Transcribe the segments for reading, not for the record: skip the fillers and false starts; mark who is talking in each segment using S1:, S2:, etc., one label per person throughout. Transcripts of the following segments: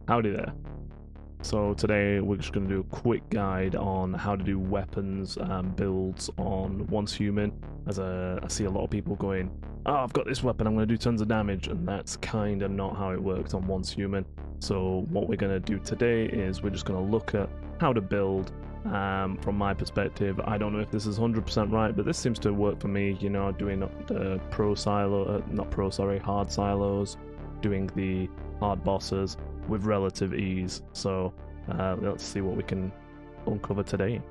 S1: Howdy there. So today we're just going to do a quick guide on how to do weapons builds on Once Human, as I see a lot of people going, oh, I've got this weapon, I'm going to do tons of damage, and that's kind of not how it works on Once Human. So what we're going to do today is we're just going to look at how to build. From my perspective, I don't know if this is 100% right, but this seems to work for me, you know, doing the hard silos, doing the hard bosses with relative ease. So let's see what we can uncover today.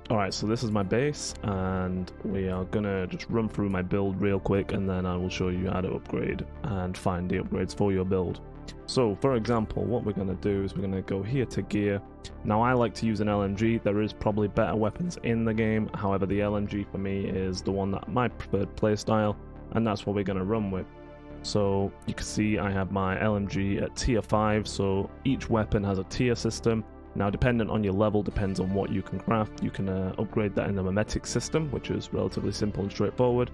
S1: Alright, so this is my base, and we are gonna just run through my build real quick, and then I will show you how to upgrade and find the upgrades for your build. So for example, what we're gonna do is we're gonna go here to gear. Now I like to use an LMG. There is probably better weapons in the game, however the LMG for me is the one that my preferred playstyle, and that's what we're gonna run with. So you can see I have my LMG at tier 5, so each weapon has a tier system. Now dependent on your level, depends on what you can craft, you can upgrade that in the mimetic system, which is relatively simple and straightforward.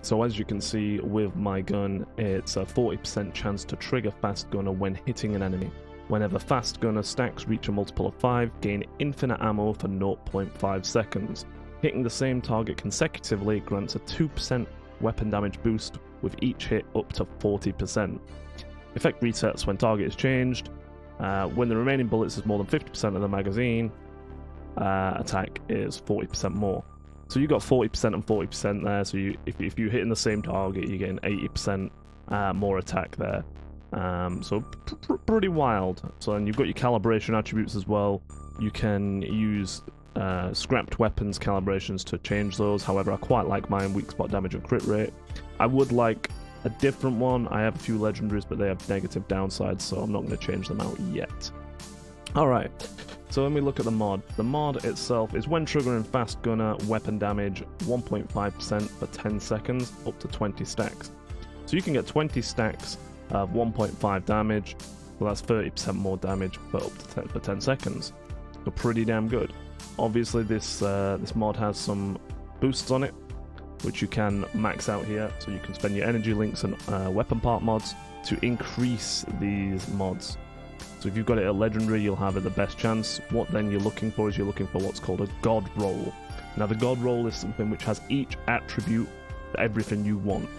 S1: So as you can see with my gun, it's a 40% chance to trigger Fast Gunner when hitting an enemy. Whenever Fast Gunner stacks reach a multiple of 5, gain infinite ammo for 0.5 seconds. Hitting the same target consecutively grants a 2% weapon damage boost with each hit up to 40%. Effect resets when target is changed. When the remaining bullets is more than 50% of the magazine, attack is 40% more. So you got 40% and 40% there, so if you're hitting the same target, you're getting 80% more attack there. So pretty wild. So then you've got your calibration attributes as well. You can use scrapped weapons calibrations to change those. However, I quite like mine, weak spot damage and crit rate. I would like a different one. I have a few legendaries, but they have negative downsides, so I'm not going to change them out yet. Alright, so when we look at the mod itself is when triggering Fast Gunner, weapon damage 1.5% for 10 seconds, up to 20 stacks. So you can get 20 stacks of 1.5 damage, well that's 30% more damage for up to 10 seconds. So pretty damn good. Obviously this mod has some boosts on it, which you can max out here, so you can spend your energy links and weapon part mods to increase these mods. So if you've got it at legendary, you'll have it the best chance. What then you're looking for is you're looking for what's called a god roll. Now the god roll is something which has each attribute for everything you want.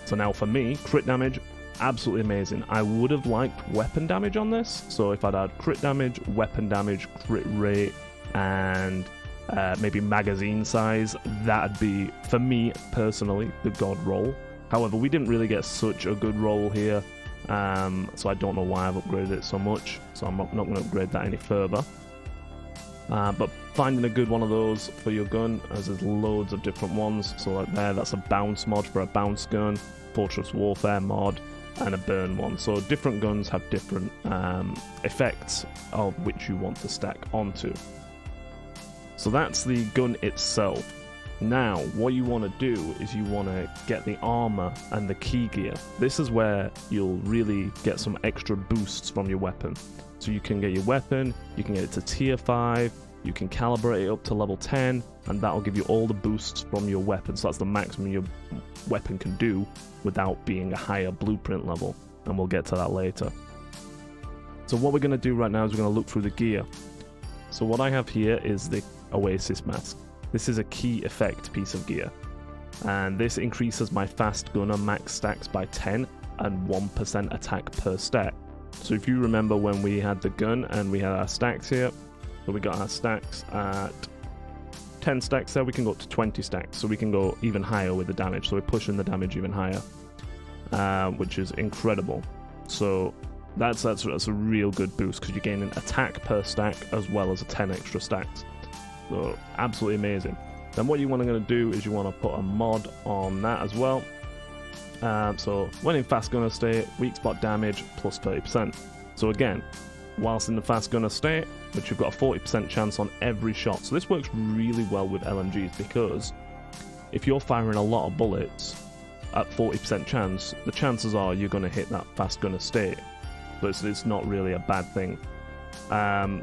S1: So now for me, crit damage, absolutely amazing. I would have liked weapon damage on this, so if I'd had crit damage, weapon damage, crit rate, and maybe magazine size, that'd be, for me personally, the god roll. However, we didn't really get such a good roll here, so I don't know why I've upgraded it so much, so I'm not going to upgrade that any further. But finding a good one of those for your gun, as there's loads of different ones. So like there, that's a bounce mod for a bounce gun, Fortress Warfare mod, and a burn one. So different guns have different effects of which you want to stack onto. So that's the gun itself. Now, what you want to do is you want to get the armor and the key gear. This is where you'll really get some extra boosts from your weapon. So you can get your weapon, you can get it to tier 5, you can calibrate it up to level 10, and that'll give you all the boosts from your weapon. So that's the maximum your weapon can do without being a higher blueprint level, and we'll get to that later. So what we're going to do right now is we're going to look through the gear. So what I have here is the Oasis mask. This is a key effect piece of gear, and this increases my Fast Gunner max stacks by 10 and 1% attack per stack. So if you remember when we had the gun and we had our stacks here, so we got our stacks at 10 stacks there, we can go up to 20 stacks, so we can go even higher with the damage, so we're pushing the damage even higher, which is incredible. So that's a real good boost, because you're gaining attack per stack as well as 10 extra stacks. So absolutely amazing. Then what you want to do is you want to put a mod on that as well. So when in Fast Gunner state, weak spot damage plus 30%. So again, whilst in the Fast Gunner state, which you've got a 40% chance on every shot. So this works really well with LMGs, because if you're firing a lot of bullets at 40% chance, the chances are you're going to hit that Fast Gunner state. So it's not really a bad thing.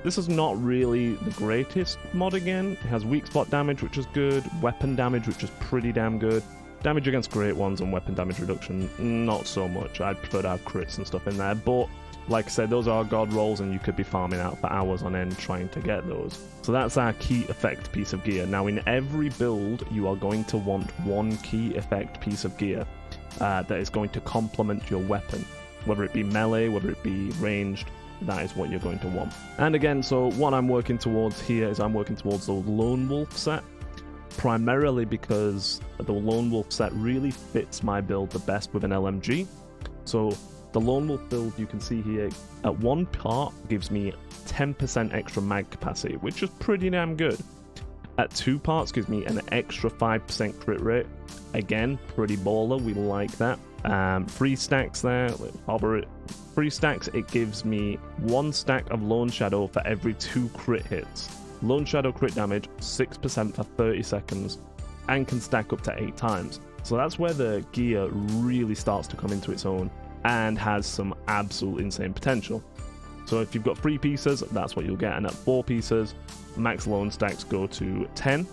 S1: This is not really the greatest mod again. It has weak spot damage, which is good, weapon damage, which is pretty damn good, damage against great ones, and weapon damage reduction, not so much. I'd prefer to have crits and stuff in there, but like I said, those are god rolls, and you could be farming out for hours on end trying to get those. So that's our key effect piece of gear. Now in every build, you are going to want one key effect piece of gear that is going to complement your weapon. Whether it be melee, whether it be ranged, that is what you're going to want. And again, so what I'm working towards here is I'm working towards the Lone Wolf set, primarily because the Lone Wolf set really fits my build the best with an LMG. So the Lone Wolf build, you can see here, at one part gives me 10% extra mag capacity, which is pretty damn good. At 2 parts gives me an extra 5% crit rate. Again, pretty baller, we like that. 3 stacks there, hover it. 3 stacks, it gives me 1 stack of Lone Shadow for every 2 crit hits. Lone Shadow crit damage, 6% for 30 seconds, and can stack up to 8 times. So that's where the gear really starts to come into its own, and has some absolute insane potential. So if you've got 3 pieces, that's what you'll get, and at 4 pieces, max Lone stacks go to 10,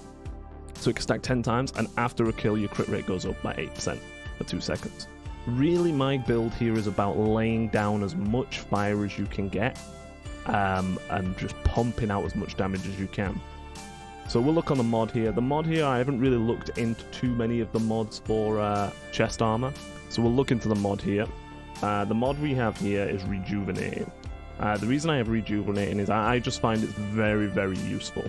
S1: so it can stack 10 times, and after a kill, your crit rate goes up by 8% for 2 seconds. Really, my build here is about laying down as much fire as you can get, and just pumping out as much damage as you can. So we'll look on the mod here. The mod here, I haven't really looked into too many of the mods for chest armor, so we'll look into the mod here. The mod we have here is Rejuvenating. The reason I have Rejuvenating is I just find it's very, very useful.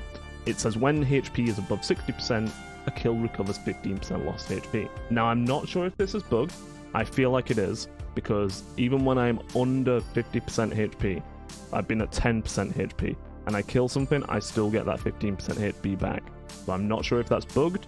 S1: It says when HP is above 60%, a kill recovers 15% lost HP. Now, I'm not sure if this is bugged. I feel like it is, because even when I'm under 50% HP, I've been at 10% HP, and I kill something, I still get that 15% HP back. So I'm not sure if that's bugged,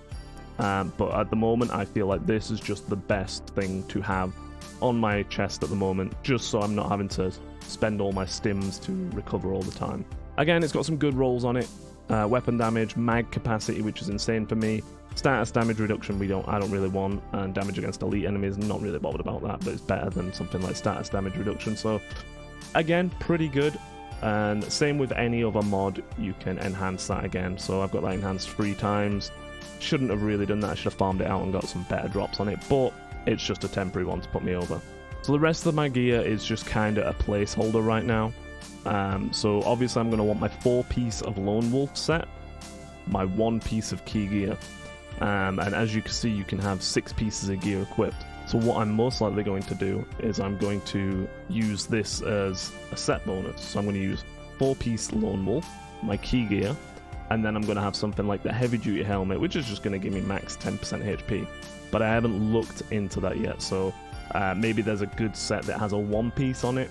S1: but at the moment, I feel like this is just the best thing to have on my chest at the moment, just so I'm not having to spend all my stims to recover all the time. Again, it's got some good rolls on it. Weapon damage, mag capacity, which is insane for me. Status damage reduction, I don't really want, and damage against elite enemies, not really bothered about that, but it's better than something like status damage reduction. So again, pretty good. And same with any other mod, you can enhance that again. So I've got that enhanced 3 times. Shouldn't have really done that. I should have farmed it out and got some better drops on it, but it's just a temporary one to put me over. So the rest of my gear is just kind of a placeholder right now. So obviously I'm going to want my 4-piece of Lone Wolf set, my 1 piece of key gear, and as you can see, you can have 6 pieces of gear equipped. So what I'm most likely going to do is I'm going to use this as a set bonus. So I'm going to use 4-piece Lone Wolf, my key gear, and then I'm going to have something like the heavy duty helmet, which is just going to give me max 10% HP. But I haven't looked into that yet, so maybe there's a good set that has a 1-piece on it,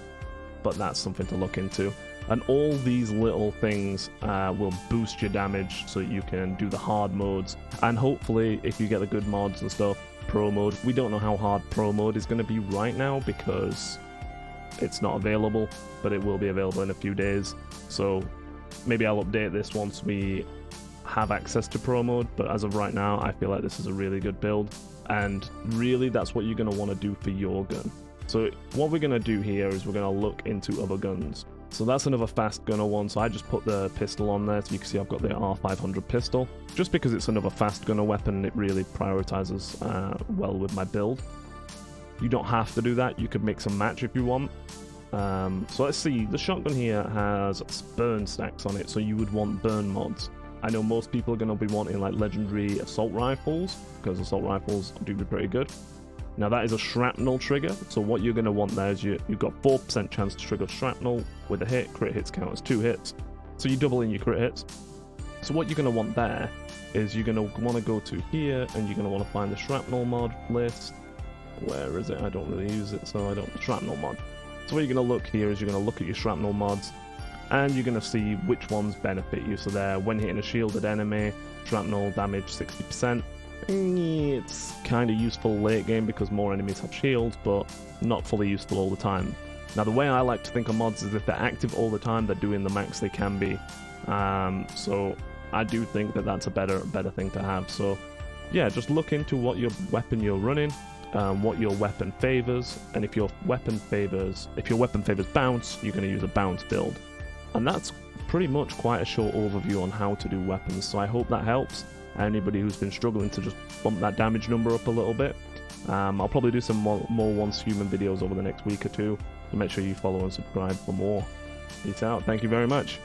S1: but that's something to look into. And all these little things will boost your damage so you can do the hard modes. And hopefully, if you get the good mods and stuff, pro mode. We don't know how hard pro mode is going to be right now because it's not available, but it will be available in a few days. So maybe I'll update this once we have access to pro mode, but as of right now, I feel like this is a really good build. And really, that's what you're going to want to do for your gun. So what we're going to do here is we're going to look into other guns. So that's another fast gunner one, so I just put the pistol on there, so you can see I've got the R500 pistol. Just because it's another fast gunner weapon, it really prioritizes well with my build. You don't have to do that, you could mix and match if you want. So let's see, the shotgun here has burn stacks on it, so you would want burn mods. I know most people are going to be wanting like legendary assault rifles, because assault rifles do be pretty good. Now that is a shrapnel trigger, so what you're going to want there is you've got 4% chance to trigger shrapnel with a hit. Crit hits count as 2 hits, so you double in your crit hits. So what you're going to want there is you're going to want to go to here, and you're going to want to find the shrapnel mod list. Where is it? I don't really use it, so I don't. Shrapnel mod. So what you're going to look here is you're going to look at your shrapnel mods, and you're going to see which ones benefit you. So there, when hitting a shielded enemy, shrapnel damage 60%. It's kind of useful late game because more enemies have shields, but not fully useful all the time. Now the way I like to think of mods is if they're active all the time, they're doing the max they can be. So I do think that that's a better thing to have. So yeah, just look into what your weapon you're running, what your weapon favors, and if your weapon favors bounce, you're going to use a bounce build. And that's pretty much quite a short overview on how to do weapons. So I hope that helps anybody who's been struggling to just bump that damage number up a little bit. I'll probably do some more Once Human videos over the next week or two, So make sure you follow and subscribe for more. Peace out. Thank you very much.